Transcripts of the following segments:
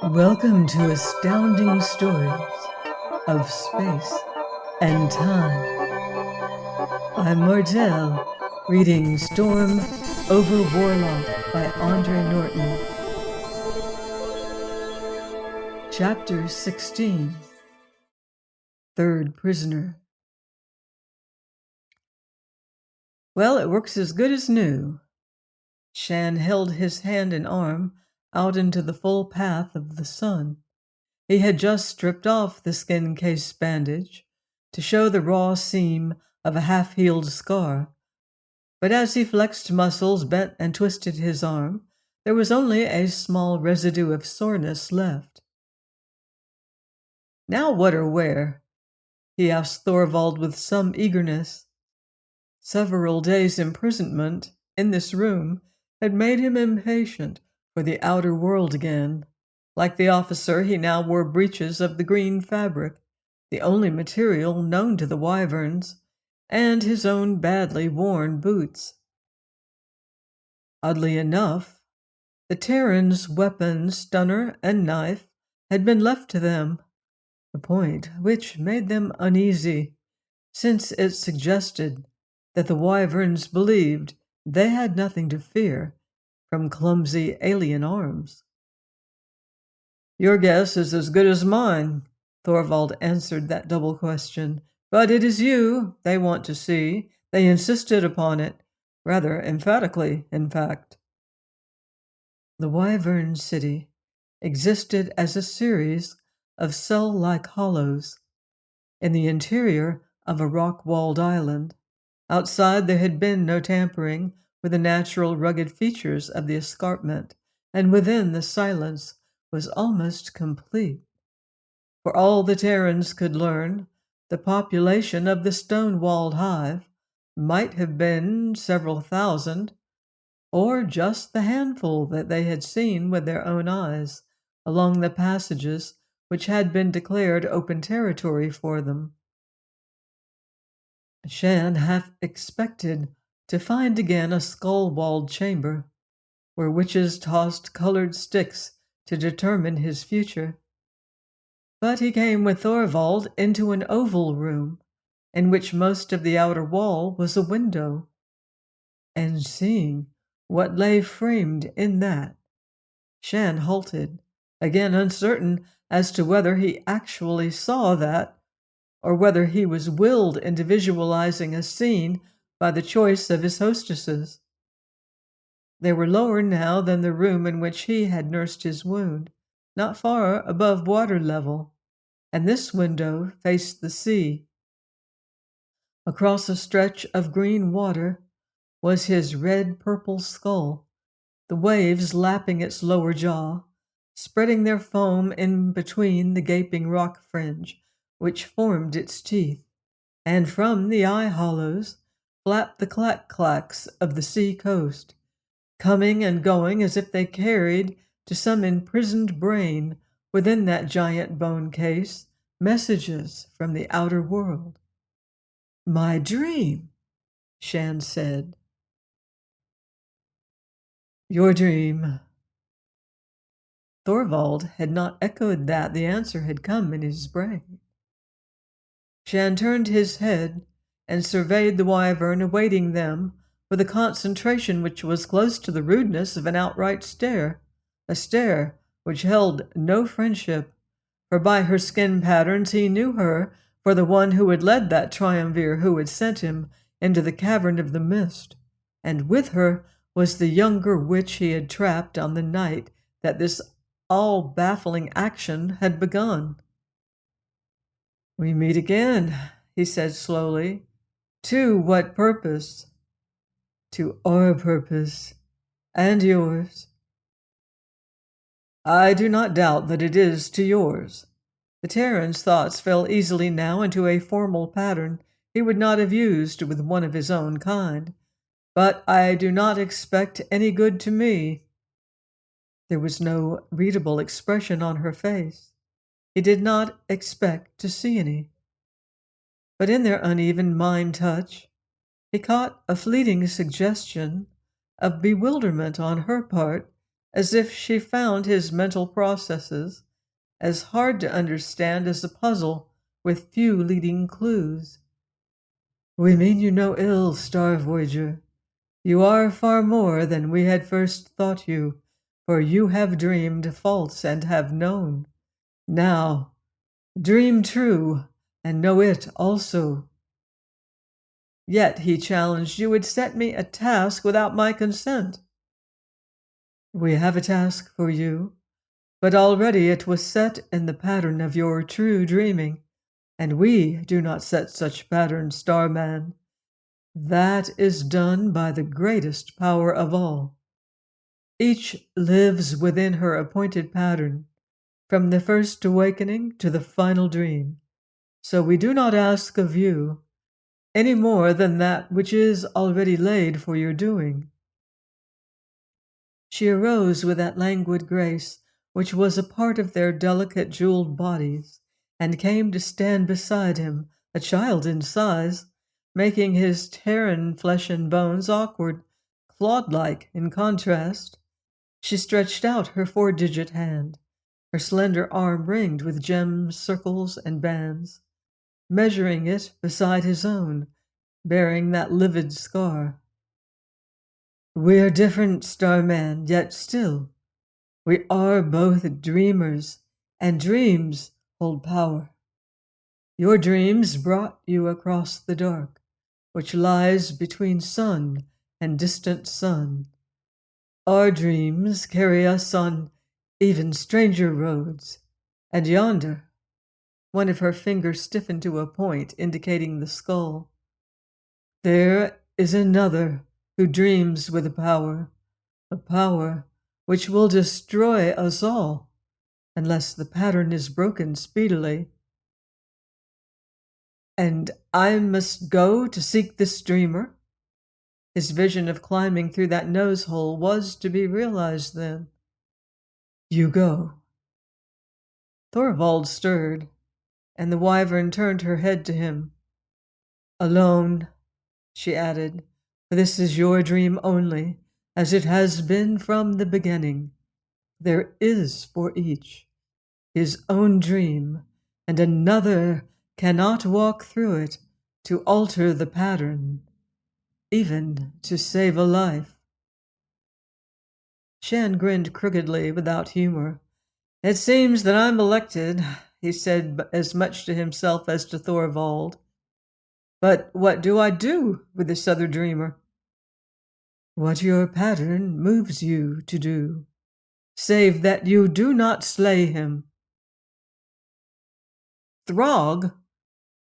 Welcome to Astounding Stories of Space and Time. I'm Martell, reading Storm over Warlock by Andre Norton. Chapter 16. Third Prisoner. Well, it works as good as new. Shann held his hand and arm out into the full path of the sun. He had just stripped off the skin case bandage to show the raw seam of a half-healed scar. But as he flexed muscles, bent and twisted his arm, there was only a small residue of soreness left. "Now what or where?" he asked Thorvald with some eagerness. Several days' imprisonment in this room had made him impatient for the outer world again. Like the officer, he now wore breeches of the green fabric, the only material known to the wyverns, and his own badly worn boots. Oddly enough, the Terrans' weapons, stunner and knife, had been left to them, a point which made them uneasy, since it suggested that the wyverns believed they had nothing to fear from clumsy alien arms. "Your guess is as good as mine," Thorvald answered that double question. "But it is you they want to see. They insisted upon it, rather emphatically, in fact." The Wyvern City existed as a series of cell-like hollows in the interior of a rock-walled island. Outside there had been no tampering with the natural rugged features of the escarpment, and within the silence was almost complete. For all the Terrans could learn, the population of the stone-walled hive might have been several thousand, or just the handful that they had seen with their own eyes along the passages which had been declared open territory for them. Shann half expected to find again a skull-walled chamber, where witches tossed colored sticks to determine his future. But he came with Thorvald into an oval room, in which most of the outer wall was a window. And seeing what lay framed in that, Shann halted, again uncertain as to whether he actually saw that, or whether he was willed into visualizing a scene by the choice of his hostesses. They were lower now than the room in which he had nursed his wound, not far above water level, and this window faced the sea. Across a stretch of green water was his red-purple skull, the waves lapping its lower jaw, spreading their foam in between the gaping rock fringe which formed its teeth, and from the eye hollows flapped the clack-clacks of the sea coast, coming and going as if they carried to some imprisoned brain within that giant bone case messages from the outer world. "My dream," Shann said. "Your dream." Thorvald had not echoed that. The answer had come in his brain. Shann turned his head and surveyed the wyvern awaiting them with a concentration which was close to the rudeness of an outright stare, a stare which held no friendship, for by her skin patterns he knew her for the one who had led that triumvir who had sent him into the cavern of the mist, and with her was the younger witch he had trapped on the night that this all-baffling action had begun. "We meet again," he said slowly. "To what purpose?" "To our purpose, and yours." "I do not doubt that it is to yours." The Terran's thoughts fell easily now into a formal pattern he would not have used with one of his own kind. "But I do not expect any good to me." There was no readable expression on her face. He did not expect to see any. But in their uneven mind touch, he caught a fleeting suggestion of bewilderment on her part as if she found his mental processes as hard to understand as a puzzle with few leading clues. We mean you no ill, Star Voyager. You are far more than we had first thought you, for you have dreamed false and have known. Now, dream true, and know it also. Yet, he challenged, you would set me a task without my consent. We have a task for you, but already it was set in the pattern of your true dreaming, and we do not set such patterns, Starman. That is done by the greatest power of all. Each lives within her appointed pattern, from the first awakening to the final dream. So we do not ask of you any more than that which is already laid for your doing. She arose with that languid grace which was a part of their delicate jeweled bodies, and came to stand beside him, a child in size, making his Terran flesh and bones awkward, clawed-like in contrast. She stretched out her 4-digit hand, her slender arm ringed with gems, circles, and bands, measuring it beside his own, bearing that livid scar. We're different, Starman, yet still we are both dreamers, and dreams hold power. Your dreams brought you across the dark, which lies between sun and distant sun. Our dreams carry us on even stranger roads, and yonder, one of her fingers stiffened to a point indicating the skull, there is another who dreams with a power which will destroy us all unless the pattern is broken speedily. And I must go to seek this dreamer? His vision of climbing through that nose hole was to be realized then. You go. Thorvald stirred, and the wyvern turned her head to him. Alone, she added, for this is your dream only, as it has been from the beginning. There is for each his own dream, and another cannot walk through it to alter the pattern, even to save a life. Shann grinned crookedly without humor. It seems that I'm elected, he said as much to himself as to Thorvald. But what do I do with this other dreamer? What your pattern moves you to do, save that you do not slay him. Throg?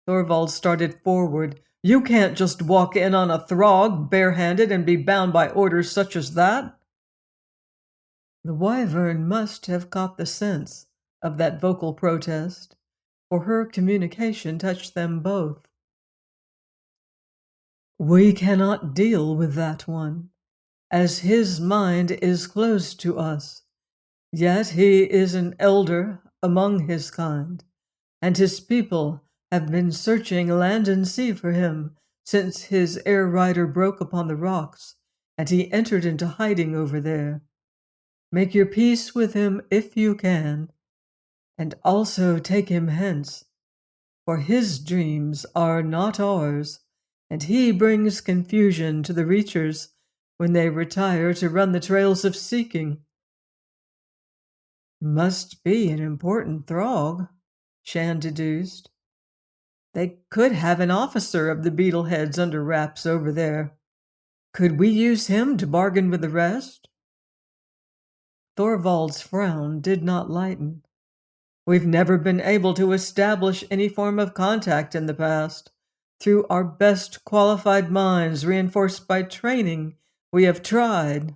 Thorvald started forward. You can't just walk in on a Throg barehanded and be bound by orders such as that. The wyvern must have caught the sense of that vocal protest, for her communication touched them both. We cannot deal with that one, as his mind is closed to us. Yet he is an elder among his kind, and his people have been searching land and sea for him since his air rider broke upon the rocks, and he entered into hiding over there. Make your peace with him if you can, and also take him hence, for his dreams are not ours, and he brings confusion to the Reachers when they retire to run the trails of seeking. Must be an important Throg, Shann deduced. They could have an officer of the Beetleheads under wraps over there. Could we use him to bargain with the rest? Thorvald's frown did not lighten. We've never been able to establish any form of contact in the past. Through our best qualified minds, reinforced by training, we have tried.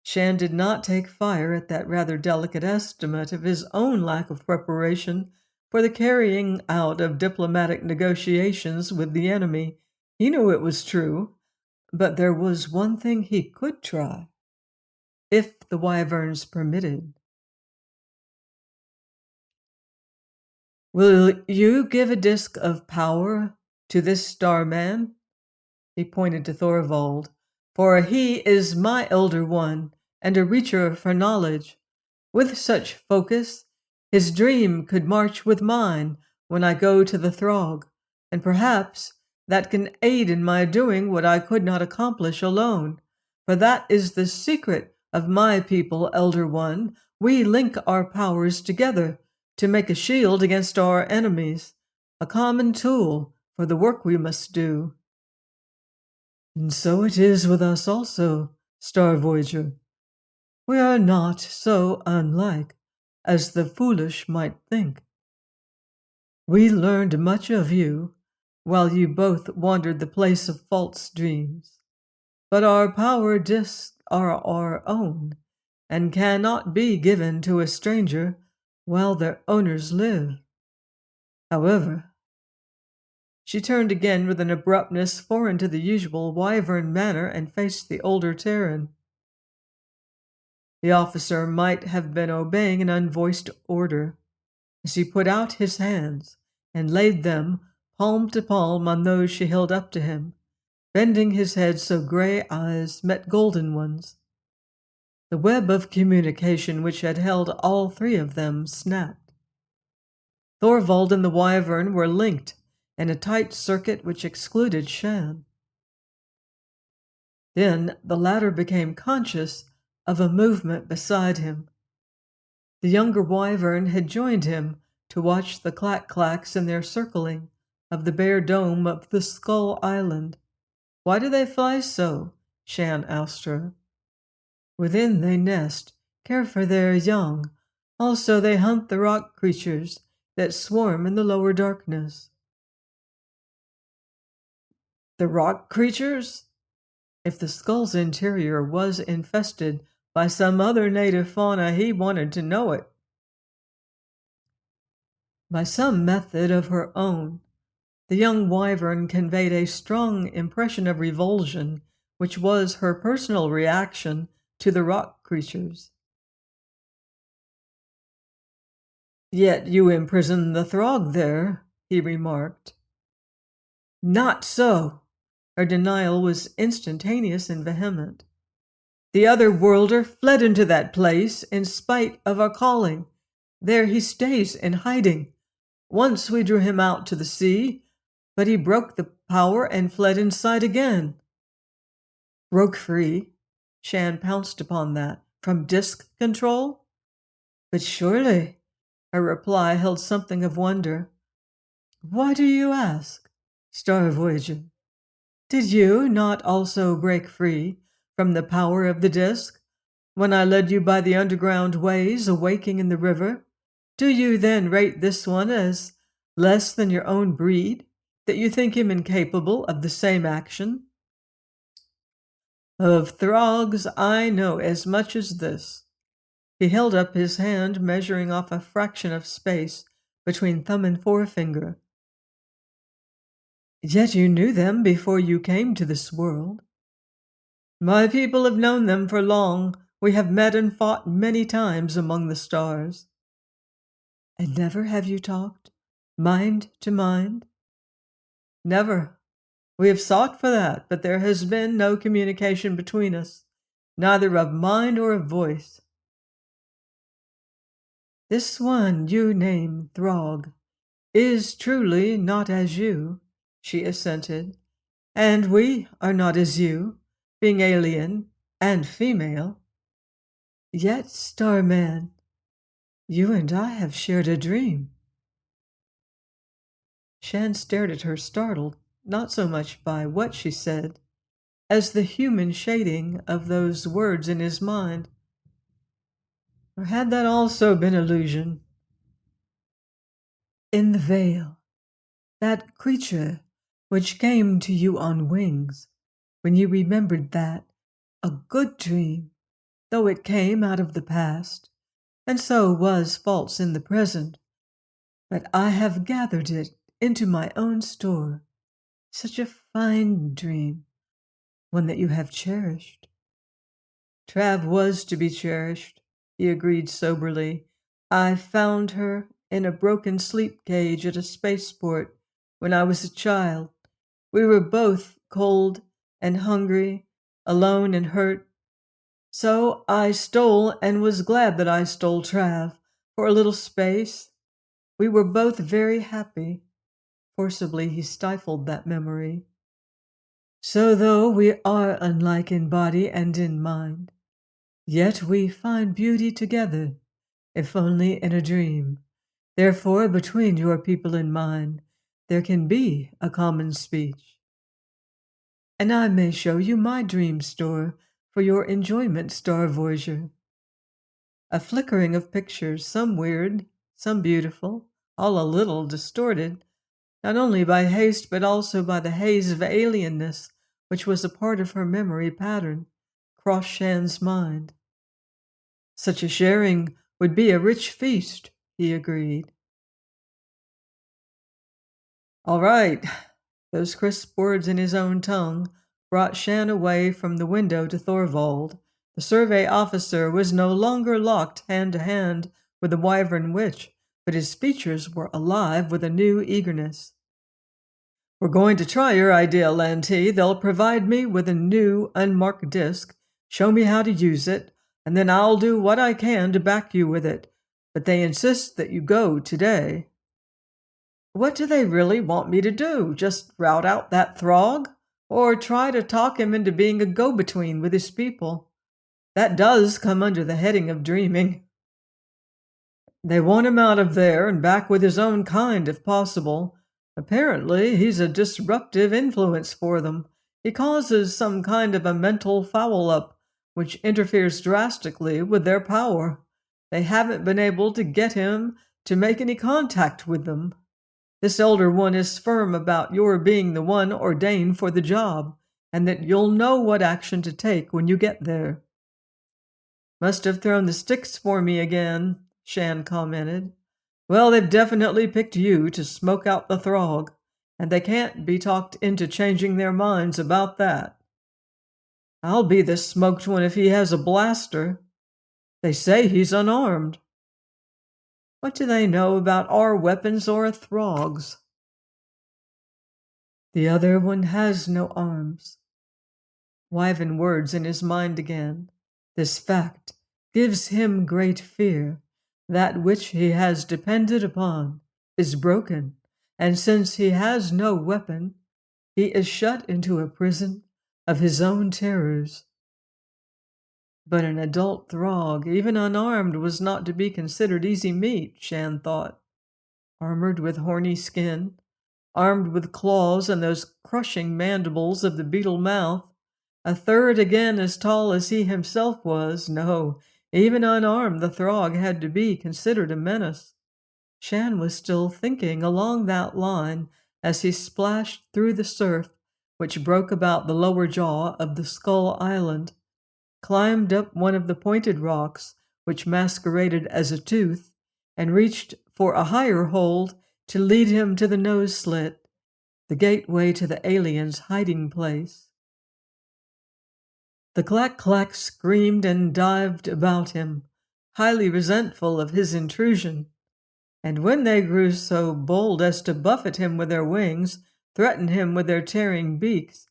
Shann did not take fire at that rather delicate estimate of his own lack of preparation for the carrying out of diplomatic negotiations with the enemy. He knew it was true, but there was one thing he could try, if the wyverns permitted. Will you give a disk of power to this Starman? He pointed to Thorvald. For he is my elder one, and a reacher for knowledge. With such focus, his dream could march with mine when I go to the Throg, and perhaps that can aid in my doing what I could not accomplish alone. For that is the secret of my people, Elder One. We link our powers together to make a shield against our enemies, a common tool for the work we must do. And so it is with us also, Star Voyager. We are not so unlike as the foolish might think. We learned much of you while you both wandered the place of false dreams, but our power discs are our own and cannot be given to a stranger while their owners live. However, she turned again with an abruptness foreign to the usual wyvern manner and faced the older Terran. The officer might have been obeying an unvoiced order as he put out his hands and laid them palm to palm on those she held up to him, bending his head so gray eyes met golden ones. The web of communication which had held all three of them snapped. Thorvald and the wyvern were linked in a tight circuit which excluded Shann. Then the latter became conscious of a movement beside him. The younger wyvern had joined him to watch the clack-clacks in their circling of the bare dome of the Skull Island. "Why do they fly so?" Shann asked her. "Within they nest, care for their young. Also they hunt the rock creatures that swarm in the lower darkness." The rock creatures? If the skull's interior was infested by some other native fauna, he wanted to know it. By some method of her own, the young wyvern conveyed a strong impression of revulsion, which was her personal reaction to the rock creatures. "Yet you imprisoned the Throg there," he remarked. "Not so!" Her denial was instantaneous and vehement. "The other worlder fled into that place in spite of our calling. There he stays in hiding. Once we drew him out to the sea, but he broke the power and fled inside again." "Broke free?" Shann pounced upon that. "From disk control?" "But surely," her reply held something of wonder. "Why do you ask, Star Voyager? Did you not also break free from the power of the disk when I led you by the underground ways awaking in the river? Do you then rate this one as less than your own breed, that you think him incapable of the same action?" "Of Throgs I know as much as this." He held up his hand, measuring off a fraction of space between thumb and forefinger. "Yet you knew them before you came to this world." "My people have known them for long. We have met and fought many times among the stars." "And never have you talked, mind to mind?" "Never. We have sought for that, but there has been no communication between us, neither of mind or of voice." "This one you name Throg is truly not as you," she assented. "And we are not as you, being alien and female. Yet, Starman, you and I have shared a dream." Shann stared at her, startled, not so much by what she said, as the human shading of those words in his mind. Or had that also been illusion? "In the veil, that creature which came to you on wings, when you remembered that, a good dream, though it came out of the past, and so was false in the present, but I have gathered it into my own store. Such a fine dream, one that you have cherished." "Trav was to be cherished," he agreed soberly. "I found her in a broken sleep cage at a spaceport when I was a child. We were both cold and hungry, alone and hurt. So I stole and was glad that I stole Trav for a little space. We were both very happy. Forcibly he stifled that memory. So though we are unlike in body and in mind, yet we find beauty together, if only in a dream. Therefore, between your people and mine, there can be a common speech. And I may show you my dream store for your enjoyment, Star Voyager. A flickering of pictures, some weird, some beautiful, all a little distorted, not only by haste but also by the haze of alienness which was a part of her memory pattern, crossed Shann's mind. Such a sharing would be a rich feast, he agreed. All right. Those crisp words in his own tongue brought Shann away from the window to Thorvald. The survey officer was no longer locked hand to hand with the Wyvern witch, but his features were alive with a new eagerness. We're going to try your idea, Lantee. They'll provide me with a new unmarked disc, show me how to use it, and then I'll do what I can to back you with it. But they insist that you go today. What do they really want me to do? Just rout out that Throg? Or try to talk him into being a go-between with his people? That does come under the heading of dreaming. They want him out of there and back with his own kind if possible. Apparently, he's a disruptive influence for them. He causes some kind of a mental foul-up, which interferes drastically with their power. They haven't been able to get him to make any contact with them. This elder one is firm about your being the one ordained for the job, and that you'll know what action to take when you get there. Must have thrown the sticks for me again, Shann commented. Well, they've definitely picked you to smoke out the Throg, and they can't be talked into changing their minds about that. I'll be the smoked one if he has a blaster. They say he's unarmed. What do they know about our weapons or a Throg's? The other one has no arms. Wyvern words in his mind again. This fact gives him great fear. That which he has depended upon is broken, and since he has no weapon, he is shut into a prison of his own terrors. But an adult Throg, even unarmed, was not to be considered easy meat, Shann thought. Armored with horny skin, armed with claws and those crushing mandibles of the beetle mouth, a third again as tall as he himself was. No, even unarmed, the Throg had to be considered a menace. Shann was still thinking along that line as he splashed through the surf which broke about the lower jaw of the Skull Island, climbed up one of the pointed rocks which masqueraded as a tooth, and reached for a higher hold to lead him to the nose slit, the gateway to the alien's hiding place. The clack-clack screamed and dived about him, highly resentful of his intrusion, and when they grew so bold as to buffet him with their wings, threaten him with their tearing beaks,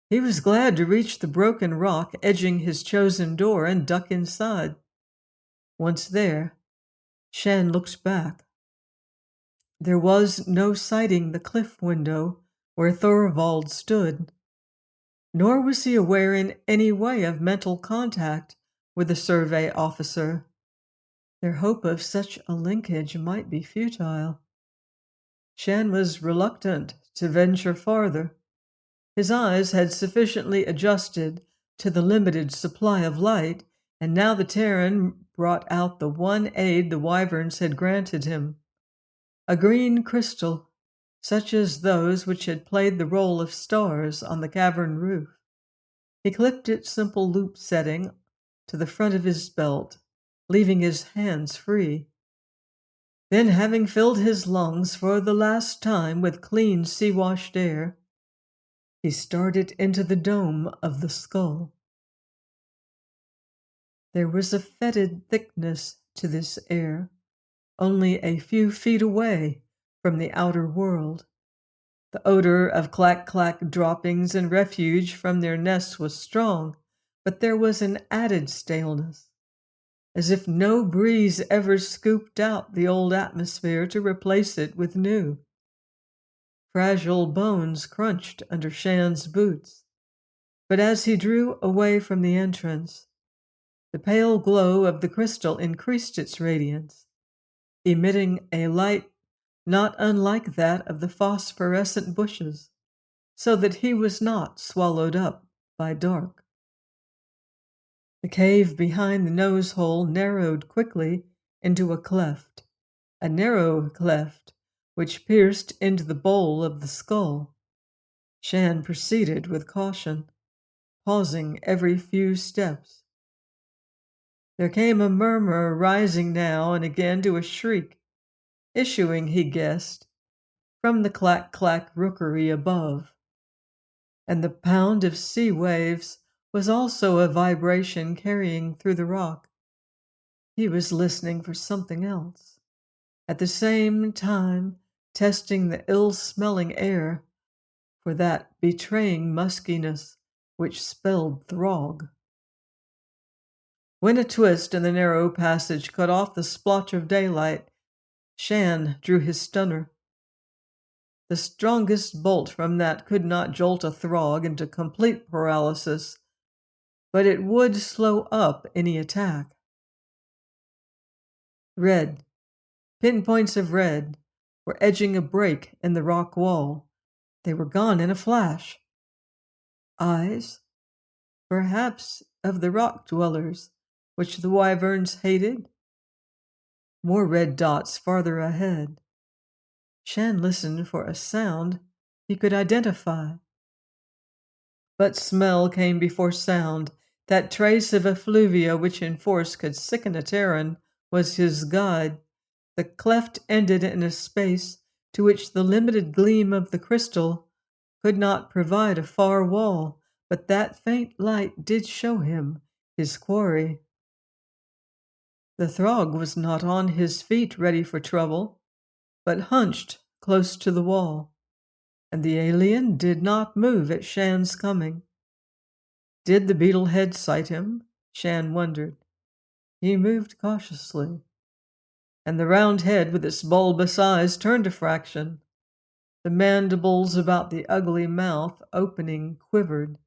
he was glad to reach the broken rock edging his chosen door and duck inside. Once there, Shann looked back. There was no sighting the cliff window where Thorvald stood, nor was he aware in any way of mental contact with the survey officer. Their hope of such a linkage might be futile. Shann was reluctant to venture farther. His eyes had sufficiently adjusted to the limited supply of light, and now the Terran brought out the one aid the Wyverns had granted him. A green crystal, such as those which had played the role of stars on the cavern roof. He clipped its simple loop setting to the front of his belt, leaving his hands free. Then, having filled his lungs for the last time with clean sea-washed air, he started into the dome of the skull. There was a fetid thickness to this air, only a few feet away from the outer world. The odor of clack-clack droppings and refuge from their nests was strong, but there was an added staleness, as if no breeze ever scooped out the old atmosphere to replace it with new. Fragile bones crunched under Shann's boots, but as he drew away from the entrance, the pale glow of the crystal increased its radiance, emitting a light not unlike that of the phosphorescent bushes, so that he was not swallowed up by dark. The cave behind the nose hole narrowed quickly into a narrow cleft which pierced into the bowl of the skull. Shann proceeded with caution, pausing every few steps. There came a murmur, rising now and again to a shriek, issuing, he guessed, from the clack-clack rookery above. And the pound of sea waves was also a vibration carrying through the rock. He was listening for something else, at the same time testing the ill-smelling air for that betraying muskiness which spelled Throg. When a twist in the narrow passage cut off the splotch of daylight, Shann drew his stunner. The strongest bolt from that could not jolt a Throg into complete paralysis, but it would slow up any attack. Red, pinpoints of red, were edging a break in the rock wall. They were gone in a flash. Eyes, perhaps of the rock dwellers, which the wyverns hated. More red dots farther ahead. Shann listened for a sound he could identify. But smell came before sound. That trace of effluvia which in force could sicken a Terran was his guide. The cleft ended in a space to which the limited gleam of the crystal could not provide a far wall, but that faint light did show him his quarry. The Throg was not on his feet ready for trouble, but hunched close to the wall, and the alien did not move at Shann's coming. Did the beetle head sight him? Shann wondered. He moved cautiously, and the round head with its bulbous eyes turned a fraction. The mandibles about the ugly mouth opening quivered.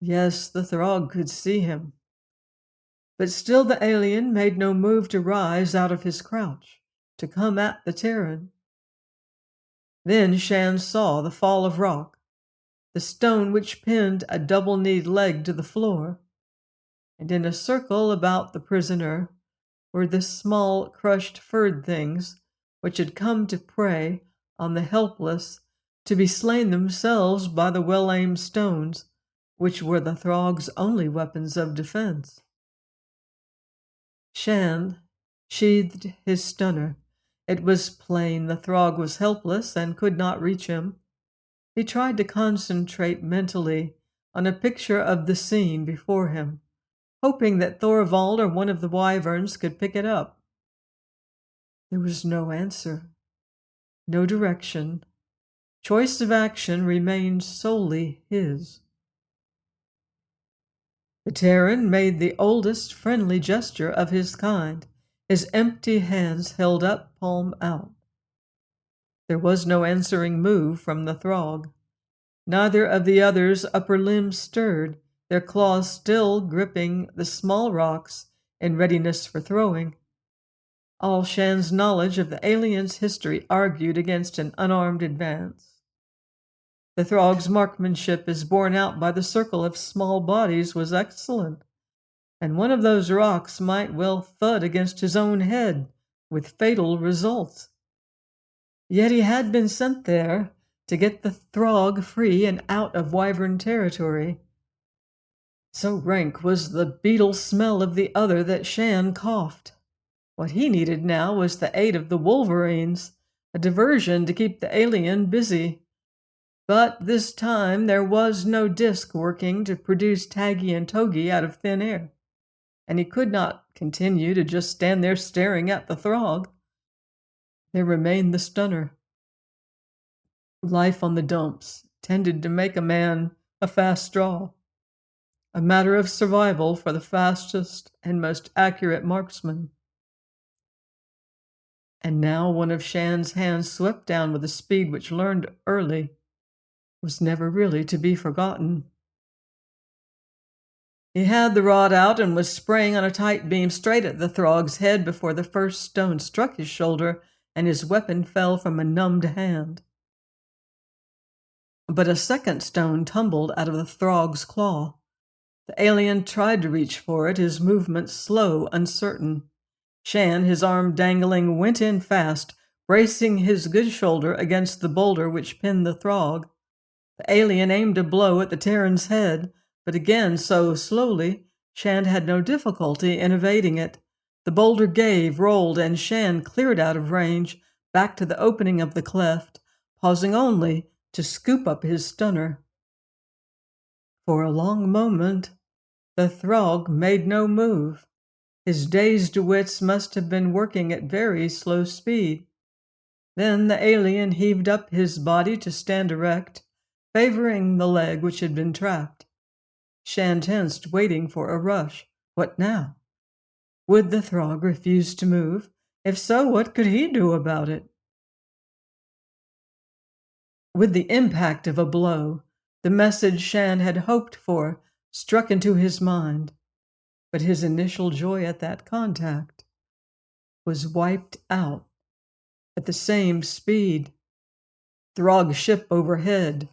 Yes, the Throg could see him. But still the alien made no move to rise out of his crouch, to come at the Terran. Then Shann saw the fall of rock, the stone which pinned a double-kneed leg to the floor, and in a circle about the prisoner were the small crushed furred things which had come to prey on the helpless, to be slain themselves by the well-aimed stones, which were the Throg's only weapons of defense. Shann sheathed his stunner. It was plain the Throg was helpless and could not reach him. He tried to concentrate mentally on a picture of the scene before him, hoping that Thorvald or one of the wyverns could pick it up. There was no answer, no direction. Choice of action remained solely his. The Terran made the oldest friendly gesture of his kind, his empty hands held up, palm out. There was no answering move from the Throg. Neither of the others' upper limbs stirred, their claws still gripping the small rocks in readiness for throwing. All Shann's knowledge of the alien's history argued against an unarmed advance. The Throg's marksmanship, as borne out by the circle of small bodies, was excellent, and one of those rocks might well thud against his own head, with fatal results. Yet he had been sent there to get the Throg free and out of wyvern territory. So rank was the beetle smell of the other that Shann coughed. What he needed now was the aid of the wolverines, a diversion to keep the alien busy. But this time there was no disc working to produce Taggy and Togi out of thin air, and he could not continue to just stand there staring at the Throg. There remained the stunner. Life on the dumps tended to make a man a fast draw. a matter of survival for the fastest and most accurate marksman. And now one of Shann's hands swept down with a speed which, learned early, was never really to be forgotten. He had the rod out and was spraying on a tight beam straight at the Throg's head before the first stone struck his shoulder and his weapon fell from a numbed hand. But a second stone tumbled out of the Throg's claw. The alien tried to reach for it, his movements slow, uncertain. Shann, his arm dangling, went in fast, bracing his good shoulder against the boulder which pinned the Throg. The alien aimed a blow at the Terran's head, but again so slowly, Shann had no difficulty in evading it. The boulder gave, rolled, and Shann cleared out of range, back to the opening of the cleft, pausing only to scoop up his stunner. For a long moment, the Throg made no move. His dazed wits must have been working at very slow speed. Then the alien heaved up his body to stand erect, favoring the leg which had been trapped. Shann tensed, waiting for a rush. What now? Would the Throg refuse to move? If so, what could he do about it? With the impact of a blow, the message Shann had hoped for struck into his mind, but his initial joy at that contact was wiped out at the same speed. Throg ship overhead.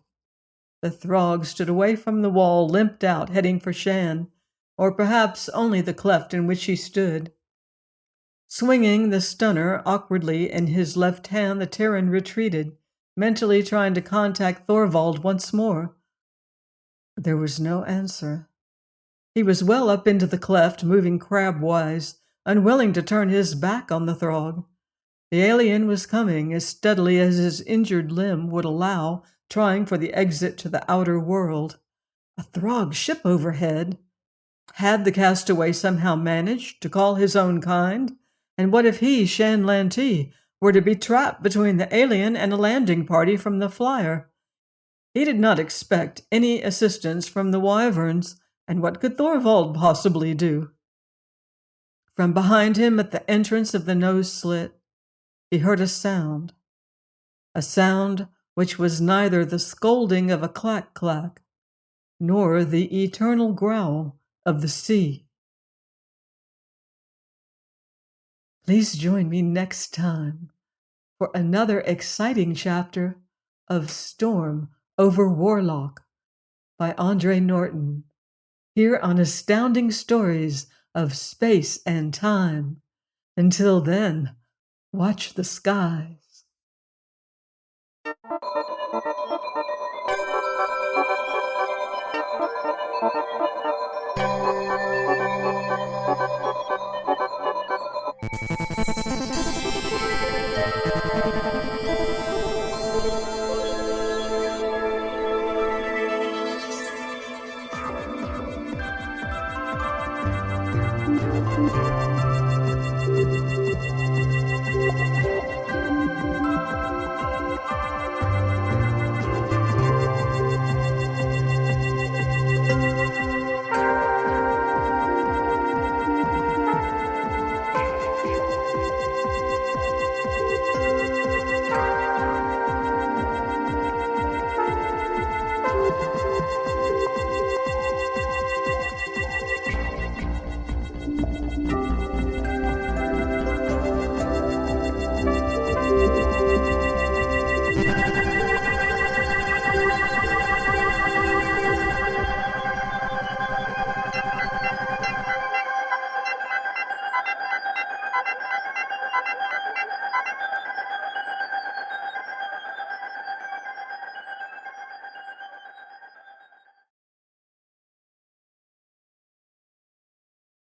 The Throg stood away from the wall, limped out, heading for Shann, or perhaps only the cleft in which he stood. Swinging the stunner awkwardly in his left hand, the Terran retreated, mentally trying to contact Thorvald once more. But there was no answer. He was well up into the cleft, moving crabwise, unwilling to turn his back on the Throg. The alien was coming as steadily as his injured limb would allow, trying for the exit to the outer world. A Throg ship overhead. Had the castaway somehow managed to call his own kind? And what if he, Shann Lantee, were to be trapped between the alien and a landing party from the flyer? He did not expect any assistance from the Wyverns, and what could Thorvald possibly do? From behind him at the entrance of the nose slit, he heard a sound which was neither the scolding of a clack-clack nor the eternal growl of the sea. Please join me next time for another exciting chapter of Storm over Warlock by Andre Norton, here on Astounding Stories of Space and Time. Until then, watch the skies.